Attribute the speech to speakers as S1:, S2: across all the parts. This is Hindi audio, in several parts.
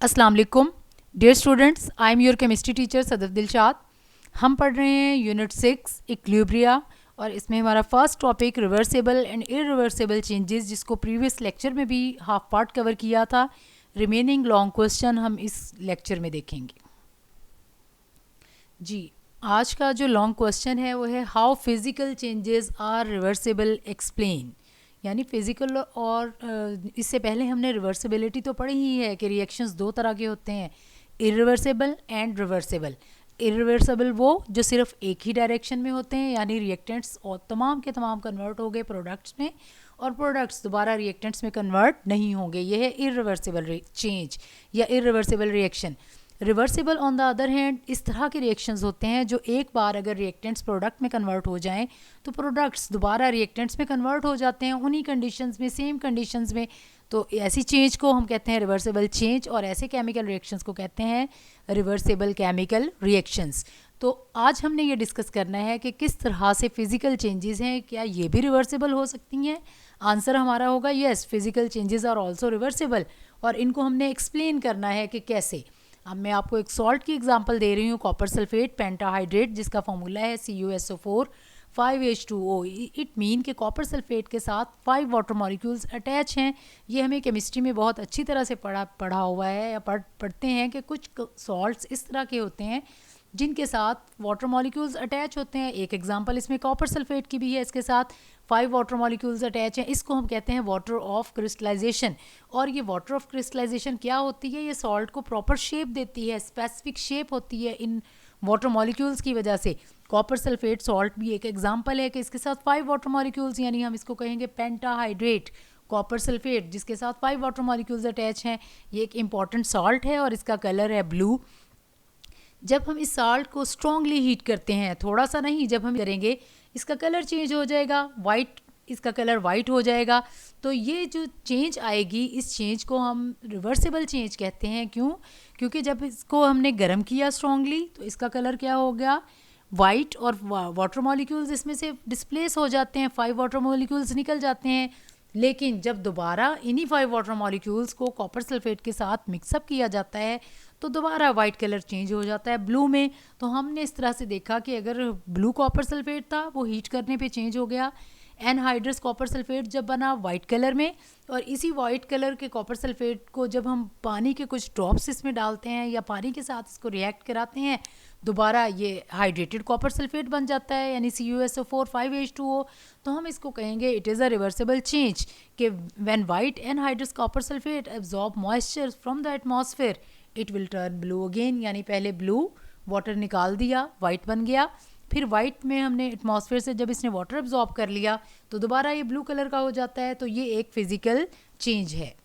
S1: अस्सलाम वालेकुम dear students, I am your chemistry teacher Sadaf Dilshad. हम पढ़ रहे हैं यूनिट 6 इक्विलिब्रिया और इसमें हमारा first topic reversible and irreversible changes, जिसको प्रीवियस लेक्चर में भी हाफ पार्ट कवर किया था। रिमेनिंग लॉन्ग क्वेश्चन हम इस लेक्चर में देखेंगे। जी, आज का जो लॉन्ग क्वेश्चन है वो है how physical changes are reversible explain. यानी फिज़िकल और इससे पहले हमने रिवर्सिबिलिटी तो पढ़ी ही है कि रिएक्शंस दो तरह के होते हैं, इरिवर्सिबल एंड रिवर्सिबल। इरिवर्सिबल वो जो सिर्फ एक ही डायरेक्शन में होते हैं, यानी रिएक्टेंट्स और तमाम के तमाम कन्वर्ट हो गए प्रोडक्ट्स में, और प्रोडक्ट्स दोबारा रिएक्टेंट्स में कन्वर्ट नहीं होंगे। यह है इरिवर्सिबल चेंज या irreversible reaction. Reversible on the other hand इस तरह के रिएक्शंस होते हैं जो एक बार अगर रिएक्टेंट्स प्रोडक्ट में कन्वर्ट हो जाएं तो प्रोडक्ट्स दोबारा रिएक्टेंट्स में कन्वर्ट हो जाते हैं उन्हीं कंडीशंस में, सेम कंडीशंस में। तो ऐसी चेंज को हम कहते हैं रिवर्सिबल चेंज, और ऐसे केमिकल रिएक्शंस को कहते हैं रिवर्सिबल केमिकल रिएक्शंस। तो आज हमने ये डिस्कस करना है कि किस तरह से फिज़िकल चेंजेस हैं, क्या ये भी रिवर्सिबल हो सकती हैं। आंसर हमारा होगा yes, physical changes are also reversible, और इनको हमने एक्सप्लेन करना है कि कैसे। अब मैं आपको एक सॉल्ट की एग्जांपल दे रही हूँ, कॉपर सल्फेट पेंटाहाइड्रेट, जिसका फॉर्मूला है CuSO4 5H2O। इट मीन कि कॉपर सल्फेट के साथ 5 वाटर मॉलिक्यूल्स अटैच हैं। ये हमें केमिस्ट्री में बहुत अच्छी तरह से पढ़ा हुआ है या पढ़ते हैं कि कुछ सॉल्ट्स इस तरह के होते हैं जिनके साथ वाटर मॉलिक्यूल्स अटैच होते हैं। एक एग्जांपल इसमें कॉपर सल्फेट की भी है, इसके साथ 5 वाटर मॉलिक्यूल्स अटैच हैं। इसको हम कहते हैं वाटर ऑफ क्रिस्टलाइजेशन। और ये वाटर ऑफ क्रिस्टलाइजेशन क्या होती है? ये सॉल्ट को प्रॉपर शेप देती है, स्पेसिफिक शेप होती है इन वाटर मॉलिक्यूल्स की वजह से। कॉपर सल्फेट सॉल्ट भी एक एग्जांपल है कि इसके साथ 5 वाटर मॉलिक्यूल्स, यानी हम इसको कहेंगे पेंटाहाइड्रेट कॉपर सल्फेट, जिसके साथ 5 वाटर मॉलिक्यूल्स अटैच हैं। ये एक इंपॉर्टेंट सॉल्ट है और इसका कलर है ब्लू। जब हम इस साल्ट को स्ट्रॉन्गली हीट करते हैं, थोड़ा सा नहीं, जब हम करेंगे इसका कलर चेंज हो जाएगा, वाइट, इसका कलर वाइट हो जाएगा। तो ये जो चेंज आएगी, इस चेंज को हम रिवर्सिबल चेंज कहते हैं। क्यों? क्योंकि जब इसको हमने गर्म किया स्ट्रॉन्गली तो इसका कलर क्या हो गया, वाइट, और वाटर मॉलिक्यूल्स इसमें से डिस्प्लेस हो जाते हैं, 5 वाटर मॉलिक्यूल्स निकल जाते हैं। लेकिन जब दोबारा इन्हीं 5 वाटर मॉलिक्यूल्स को कॉपर सल्फेट के साथ मिक्सअप किया जाता है तो दोबारा वाइट कलर चेंज हो जाता है ब्लू में। तो हमने इस तरह से देखा कि अगर ब्लू कॉपर सल्फेट था वो हीट करने पे चेंज हो गया, एनहाइड्रस कॉपर सल्फेट जब बना वाइट कलर में, और इसी वाइट कलर के कॉपर सल्फेट को जब हम पानी के कुछ ड्रॉप्स इसमें डालते हैं या पानी के साथ इसको रिएक्ट कराते हैं, दोबारा ये हाइड्रेटेड कॉपर सल्फेट बन जाता है, यानी CuSO4 5H2O। तो हम इसको कहेंगे it is a reversible change कि when white anhydrous copper sulphate absorb moisture from the atmosphere it will turn blue again. यानी पहले ब्लू वाटर निकाल दिया, वाइट बन गया, फिर वाइट में हमने एटमॉस्फेयर से जब इसने वाटर एब्जॉर्ब कर लिया तो दोबारा ये ब्लू कलर का हो जाता है। तो ये एक फिज़िकल चेंज है।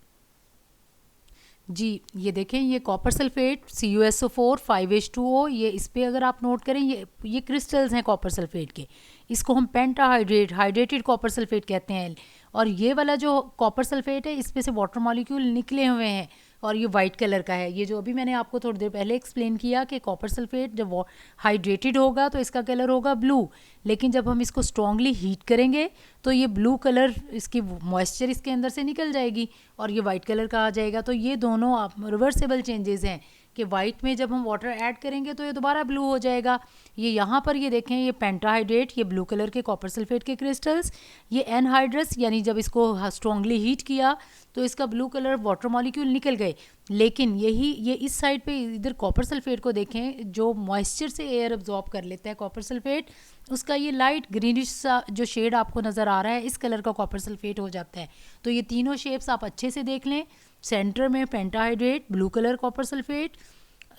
S1: जी, ये देखें, ये कॉपर सल्फेट CuSO4 5H2O, ये इस पर अगर आप नोट करें, ये क्रिस्टल्स हैं कॉपर सल्फेट के। इसको हम पेंटाहाइड्रेट हाइड्रेटेड कॉपर सल्फेट कहते हैं। और ये वाला जो कॉपर सल्फेट है, इस पे से वाटर मॉलिक्यूल निकले हुए हैं और ये वाइट कलर का है। ये जो अभी मैंने आपको थोड़ी देर पहले एक्सप्लेन किया कि कॉपर सल्फेट जब हाइड्रेटेड होगा तो इसका कलर होगा ब्लू, लेकिन जब हम इसको स्ट्रॉन्गली हीट करेंगे तो ये ब्लू कलर, इसकी मॉइस्चर इसके अंदर से निकल जाएगी और ये वाइट कलर का आ जाएगा। तो ये दोनों आप रिवर्सिबल चेंजेस हैं कि वाइट में जब हम वाटर ऐड करेंगे तो ये दोबारा ब्लू हो जाएगा। ये यहाँ पर ये देखें, ये पेंटाहाइड्रेट, ये ब्लू कलर के कॉपर सल्फेट के क्रिस्टल्स, ये एनहाइड्रस, यानी जब इसको स्ट्रॉन्गली हीट किया तो इसका ब्लू कलर वाटर मॉलिक्यूल निकल गए। लेकिन ये इस साइड पे इधर कॉपर सल्फेट को देखें, जो मॉइस्चर से एयर अब्जॉर्ब कर लेता है कॉपर सल्फेट, उसका ये लाइट ग्रीनिश सा जो शेड आपको नज़र आ रहा है, इस कलर का कॉपर सल्फेट हो जाता है। तो ये तीनों शेप्स आप अच्छे से देख लें। सेंटर में pentahydrate blue colour copper sulphate,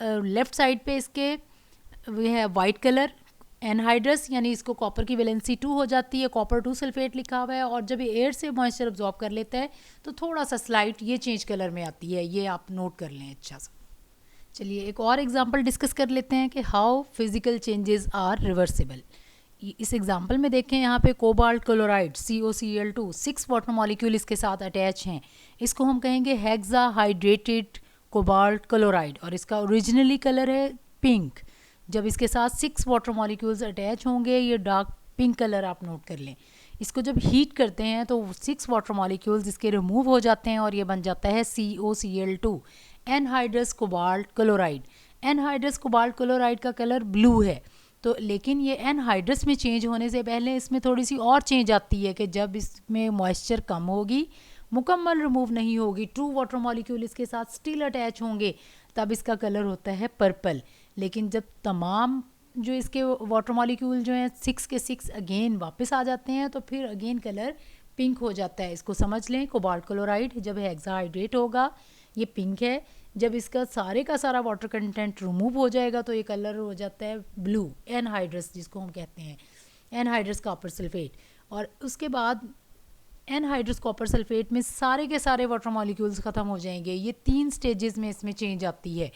S1: left side पे इसके वो है वाइट कलर एनहाइड्रस, यानी इसको कॉपर की वैलेंसी 2 हो जाती है, कॉपर 2 सल्फेट लिखा हुआ है। और जब ये एयर से मॉइस्चर अब्जॉर्ब कर लेता है तो थोड़ा सा स्लाइट ये चेंज कलर में आती है, ये आप नोट कर लें अच्छा सा। चलिए एक और एग्जांपल डिस्कस कर लेते हैं कि how physical changes are reversible. इस एग्जांपल में देखें, यहाँ पे cobalt chloride COCl2 6 water molecule इसके साथ अटैच हैं। इसको हम कहेंगे हेक्सा हाइड्रेटेड कोबाल्ट क्लोराइड, और इसका ओरिजिनली कलर है पिंक। जब इसके साथ 6 वाटर मॉलिक्यूल्स अटैच होंगे, ये डार्क पिंक कलर आप नोट कर लें। इसको जब हीट करते हैं तो 6 वाटर मॉलिक्यूल्स इसके रिमूव हो जाते हैं और ये बन जाता है COCl2। Anhydrous cobalt chloride. Anhydrous cobalt chloride का कलर ब्लू है, तो लेकिन ये एनहाइड्रस में चेंज होने से पहले इसमें थोड़ी सी और चेंज आती है कि जब इसमें मॉइस्चर कम होगी, मुकम्मल रिमूव नहीं होगी, ट्रू वाटर मॉलिक्यूल इसके साथ स्टिल अटैच होंगे, तब इसका कलर होता है पर्पल। लेकिन जब तमाम जो इसके वाटर मॉलिक्यूल जो हैं 6 के 6 अगेन वापस आ जाते हैं, तो फिर अगेन कलर पिंक हो जाता है। इसको समझ लें, कोबाल्ट क्लोराइड जब हेक्साहाइड्रेट होगा ये पिंक है, जब इसका सारे का सारा वाटर कंटेंट रिमूव हो जाएगा तो ये कलर हो जाता है ब्लू, एनहाइड्रस जिसको हम कहते हैं, एनहाइड्रस कॉपर सल्फेट। और उसके बाद एनहाइड्रस कॉपर सल्फेट में सारे के सारे वाटर मॉलिक्यूल्स ख़त्म हो जाएंगे। ये 3 स्टेजेस में इसमें चेंज आती है।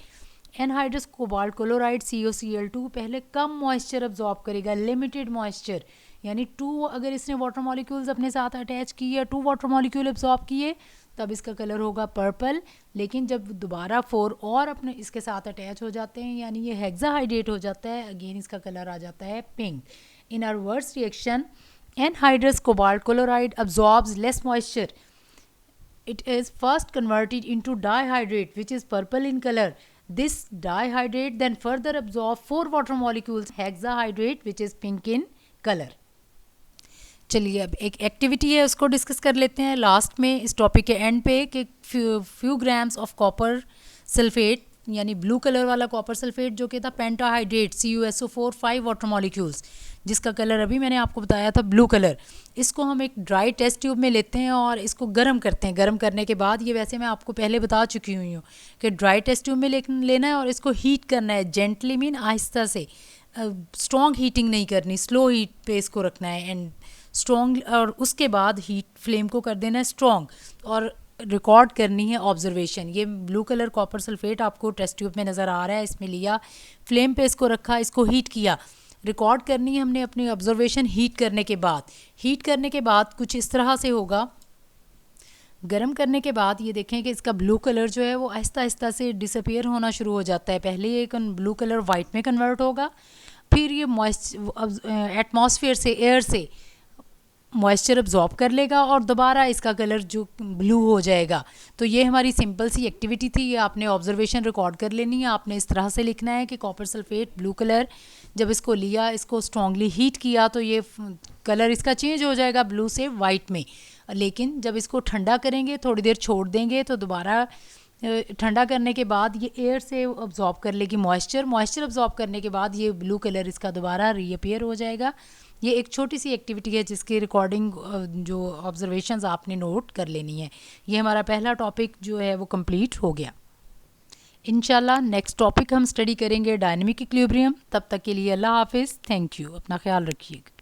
S1: एनहाइड्रस कोबाल्ट क्लोराइड COCl2 पहले कम मॉइस्चर अब्जॉर्ब करेगा, लिमिटेड मॉइस्चर, यानी 2 अगर इसने वाटर मॉलिक्यूल्स अपने साथ अटैच किए, 2 वाटर मॉलिक्यूल अब्जॉर्ब किए, तब इसका कलर होगा पर्पल। लेकिन जब दोबारा 4 और अपने इसके साथ अटैच हो जाते हैं, यानी ये हेक्साहाइड्रेट हो जाता है, अगेन इसका कलर आ जाता है pink. In a reverse reaction, anhydrous cobalt chloride absorbs less moisture. It is first converted into dihydrate, which is purple in color. This dihydrate then further absorbs 4 water molecules hexahydrate, which is pink in color. चलिए अब एक एक्टिविटी है उसको डिस्कस कर लेते हैं लास्ट में इस टॉपिक के एंड पे कि few grams of copper sulphate, यानी ब्लू कलर वाला कॉपर सल्फेट जो कि था पेंटाहाइड्रेट CuSO4 5 वाटर मॉलिक्यूल्स, जिसका कलर अभी मैंने आपको बताया था ब्लू कलर। इसको हम एक ड्राई टेस्ट ट्यूब में लेते हैं और इसको गर्म करते हैं। गर्म करने के बाद, ये वैसे मैं आपको पहले बता चुकी हुई हूँ कि ड्राई टेस्ट ट्यूब में लेना है और इसको हीट करना है जेंटली, मीन आहिस्ता से, स्ट्रॉन्ग हीटिंग नहीं करनी, स्लो हीट पे इसको रखना है एंड स्ट्रॉन्ग, और उसके बाद हीट फ्लेम को कर देना है स्ट्रॉन्ग और रिकॉर्ड करनी है ऑब्जर्वेशन। ये ब्लू कलर कॉपर सल्फेट आपको टेस्ट ट्यूब में नज़र आ रहा है, इसमें लिया, फ्लेम पे इसको रखा, इसको हीट किया, रिकॉर्ड करनी है हमने अपनी ऑब्जर्वेशन हीट करने के बाद। हीट करने के बाद कुछ इस तरह से होगा, गर्म करने के बाद ये देखें कि इसका ब्लू कलर जो है वो आहिस्ता आहिस्ता से डिसअपियर होना शुरू हो जाता है। पहले ये ब्लू कलर वाइट में कन्वर्ट होगा, फिर ये एटमॉस्फेयर से, एयर से मॉइस्चर अब्जॉर्ब कर लेगा और दोबारा इसका कलर जो ब्लू हो जाएगा। तो ये हमारी सिंपल सी एक्टिविटी थी, ये आपने ऑब्जर्वेशन रिकॉर्ड कर लेनी है। आपने इस तरह से लिखना है कि कॉपर सल्फेट ब्लू कलर, जब इसको लिया, इसको स्ट्रॉन्गली हीट किया तो ये कलर इसका चेंज हो जाएगा ब्लू से वाइट में। लेकिन जब इसको ठंडा करेंगे, थोड़ी देर छोड़ देंगे, तो दोबारा ठंडा करने के बाद ये एयर से अब्जॉर्ब कर लेगी मॉइस्चर अब्जॉर्ब करने के बाद ये ब्लू कलर इसका दोबारा रीअपियर हो जाएगा। ये एक छोटी सी एक्टिविटी है जिसकी रिकॉर्डिंग जो ऑब्जर्वेशंस आपने नोट कर लेनी है। ये हमारा पहला टॉपिक जो है वो कंप्लीट हो गया। इंशाल्लाह नेक्स्ट टॉपिक हम स्टडी करेंगे डायनेमिक इक्विलिब्रियम। तब तक के लिए अल्लाह हाफिज़, थैंक यू, अपना ख्याल रखिएगा।